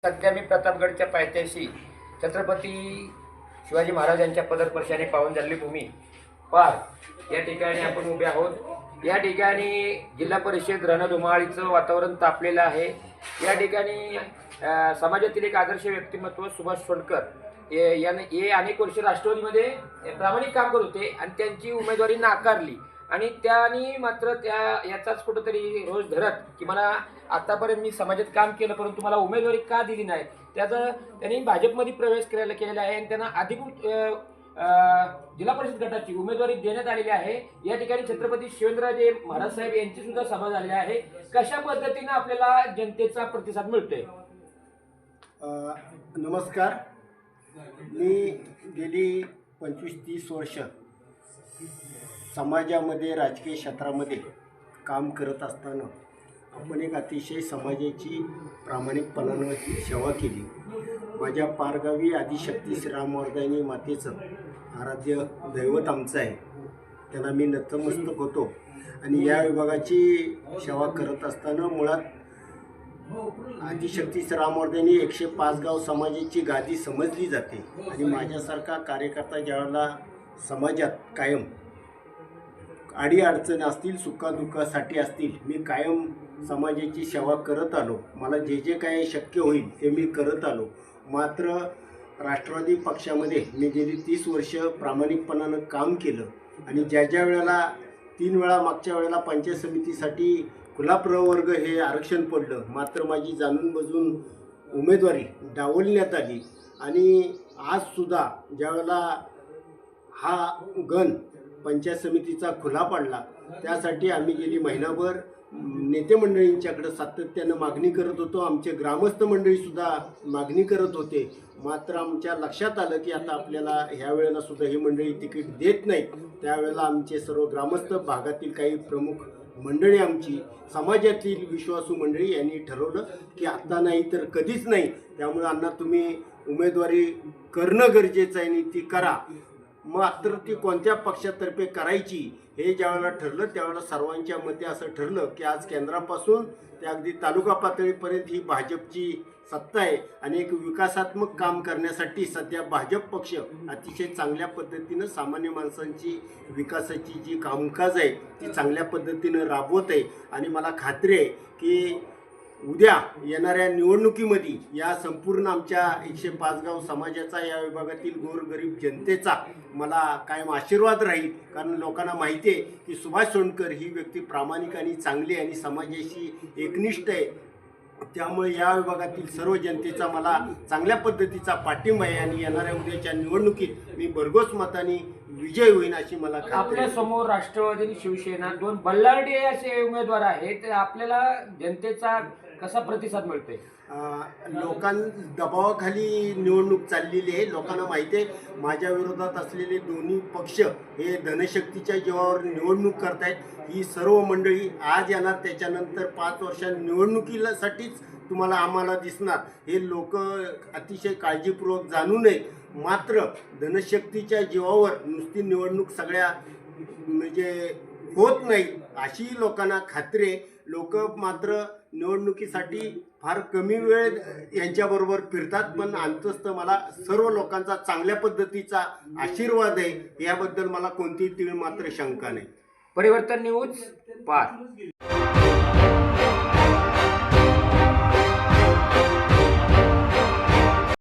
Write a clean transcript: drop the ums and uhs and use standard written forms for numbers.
सध्या मी प्रतापगडच्या पायथ्याशी छत्रपती शिवाजी महाराजांच्या पदस्पर्शाने पावन झालेली भूमी पार या ठिकाणी आपण उभे आहोत। या ठिकाणी जिल्हा परिषद रणधुमाळीचं वातावरण तापलेलं आहे। या ठिकाणी समाजातील एक आदर्श व्यक्तिमत्व सुभाष सोनकर हे अनेक वर्ष राष्ट्रवादीमध्ये प्रामाणिक काम करत होते आणि त्यांची उमेदवारी नाकारली आणि त्यांनी मात्र याचाच कुठेतरी रोज धरत की मला आतापर्यंत मी समाजात काम केलं परंतु मला उमेदवारी का दिली नाही, त्याचा त्यांनी भाजपमध्ये प्रवेश केलेला आहे आणि त्यांना अधिकृत जिल्हा परिषद गटाची उमेदवारी देण्यात आलेली आहे। या ठिकाणी छत्रपती शिवेंद्रराजे महाराज साहेब यांची सुद्धा सभा झालेली आहे। कशा पद्धतीने आपल्याला जनतेचा प्रतिसाद मिळतोय? नमस्कार, मी गेली 25-30 वर्ष समाजामध्ये राजकीय क्षेत्रामध्ये काम करत असताना आपण एक अतिशय समाजाची प्रामाणिकपणानं सेवा केली। माझ्या पारगावी आदिशक्ती श्रीरामवर्धनी मातेचं आराध्य दैवत आमचं आहे, त्यांना मी नतमस्तक होतो आणि या विभागाची सेवा करत असताना मुळात आदिशक्ती श्रीरामवर्धनी 105 गाव समाजाची गादी समजली जाते आणि माझ्यासारखा कार्यकर्ता ज्यावेळेला समाजात कायम अडीअडचणी असतील, सुखादुःखासाठी असतील, मी कायम समाजाची सेवा करत आलो। मला जे जे काही शक्य होईल ते मी करत आलो। मात्र राष्ट्रवादी पक्षामध्ये मी गेली 30 वर्ष प्रामाणिकपणानं काम केलं आणि ज्या वेळेला 3 वेळा मागच्या वेळेला पंचायत समितीसाठी खुला प्रवर्ग हे आरक्षण पडलं, मात्र माझी जाणून बुजून उमेदवारी डावलण्यात आली आणि आजसुद्धा ज्यावेळेला हा गण पंचायत समितीचा खुला पडला त्यासाठी आम्ही गेली महिनाभर नेते मंडळींच्याकडे सातत्यानं मागणी करत होतो। आमचे ग्रामस्थ मंडळीसुद्धा मागणी करत होते, मात्र आमच्या लक्षात आलं की आता आपल्याला ह्या वेळेला सुद्धा ही मंडळी तिकीट देत नाहीत। त्यावेळेला आमचे सर्व ग्रामस्थ भागातील काही प्रमुख मंडळी, आमची समाजातील विश्वासू मंडळी यांनी ठरवलं की आता नाही तर कधीच नाही, त्यामुळे अण्णा तुम्ही उमेदवारी करणं गरजेचं आहे आणि ती करा। मात्र ती कोणत्या पक्षातर्फे करायची हे ज्यावेळेला ठरलं त्यावेळेला सर्वांच्या मते असं ठरलं की आज केंद्रापासून ते अगदी तालुका पातळीपर्यंत ही भाजपची सत्ता आहे आणि एक विकासात्मक काम करण्यासाठी सध्या भाजप पक्ष अतिशय चांगल्या पद्धतीनं सामान्य माणसांची विकासाची जी कामकाज आहे ती चांगल्या पद्धतीनं राबवत आहे आणि मला खात्री आहे की उद्या येणाऱ्या निवडणुकीमध्ये या संपूर्ण आमच्या 105 गाव समाजाचा, या विभागातील गोरगरीब जनतेचा मला कायम आशीर्वाद राहील। कारण लोकांना माहिती आहे की सुभाष सोनकर ही व्यक्ती प्रामाणिक आणि चांगली आणि समाजाशी एकनिष्ठ आहे, त्यामुळे या विभागातील सर्व जनतेचा मला चांगल्या पद्धतीचा पाठिंबा आहे आणि येणाऱ्या उद्याच्या निवडणुकीत मी भरघोस मताने विजय होईन अशी मला खात्री आहे। आपल्या समोर राष्ट्रवादी आणि शिवसेना दोन बल्लारडे असे उमेदवार आहेत, तर आपल्याला जनतेचा कसा प्रतिसाद मिळतोय? लोकां दबावाखाली निवडणूक चाललेली आहे। लोकांना माहिती आहे माझ्या विरोधात असलेले दोन्ही पक्ष हे धनशक्तीच्या जीवावर निवडणूक करतायत। ही सर्व मंडळी आज येणार, त्याच्यानंतर 5 वर्षांनी निवडणुकीसाठीच तुम्हाला आम्हाला दिसणार। हे लोक अतिशय काळजीपूर्वक जाणू नये, मात्र धनशक्तीच्या जीवावर नुसती निवडणूक सगळ्या म्हणजे होत नाही अशी लोकांना खात्री आहे। लोक मात्र निवडणुकीसाठी फार कमी वेळ यांच्याबरोबर फिरतात, पण अंतस्थ मला सर्व लोकांचा चांगल्या पद्धतीचा आशीर्वाद आहे, याबद्दल मला कोणतीही तीळ मात्र शंका नाही। परिवर्तन न्यूज पार।